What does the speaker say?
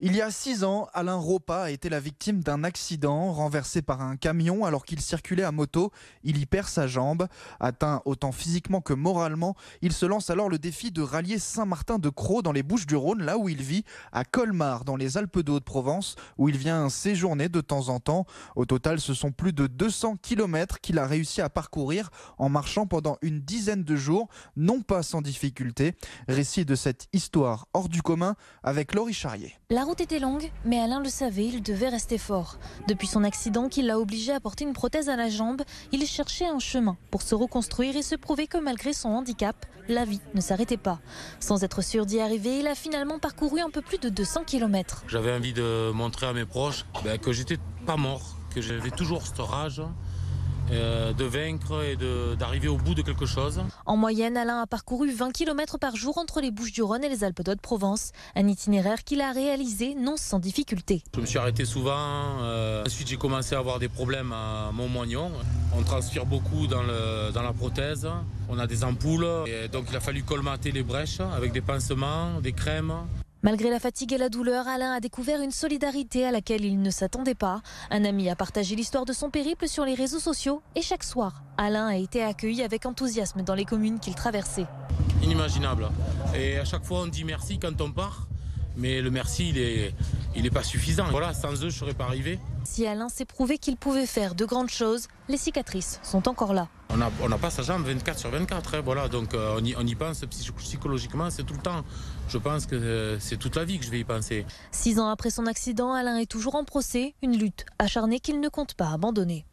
Il y a 6 ans, Alain Ropa a été la victime d'un accident renversé par un camion alors qu'il circulait à moto. Il y perd sa jambe. Atteint autant physiquement que moralement, il se lance alors le défi de rallier Saint-Martin-de-Crau dans les Bouches-du-Rhône, là où il vit, à Colmar dans les Alpes de Haute-Provence, où il vient séjourner de temps en temps. Au total, ce sont plus de 200 km qu'il a réussi à parcourir en marchant pendant une dizaine de jours, non pas sans difficulté. Récit de cette histoire hors du commun avec Laurie Charrier. La route était longue, mais Alain le savait, il devait rester fort. Depuis son accident qui l'a obligé à porter une prothèse à la jambe, il cherchait un chemin pour se reconstruire et se prouver que malgré son handicap, la vie ne s'arrêtait pas. Sans être sûr d'y arriver, il a finalement parcouru un peu plus de 200 km. J'avais envie de montrer à mes proches que j'étais pas mort, que j'avais toujours cette rage de vaincre et d'arriver au bout de quelque chose. En moyenne, Alain a parcouru 20 km par jour entre les Bouches-du-Rhône et les Alpes de Haute-Provence. Un itinéraire qu'il a réalisé non sans difficulté. Je me suis arrêté souvent. Ensuite, j'ai commencé à avoir des problèmes à Montmoignon. On transpire beaucoup dans la prothèse. On a des ampoules. Et donc, il a fallu colmater les brèches avec des pansements, des crèmes. Malgré la fatigue et la douleur, Alain a découvert une solidarité à laquelle il ne s'attendait pas. Un ami a partagé l'histoire de son périple sur les réseaux sociaux et chaque soir, Alain a été accueilli avec enthousiasme dans les communes qu'il traversait. Inimaginable. Et à chaque fois, on dit merci quand on part. Mais le merci, il est pas suffisant. Voilà, sans eux, je ne serais pas arrivé. Si Alain s'est prouvé qu'il pouvait faire de grandes choses, les cicatrices sont encore là. On n'a pas sa jambe 24/24, voilà, donc on y pense psychologiquement, c'est tout le temps. Je pense que c'est toute la vie que je vais y penser. 6 ans après son accident, Alain est toujours en procès, une lutte acharnée qu'il ne compte pas abandonner.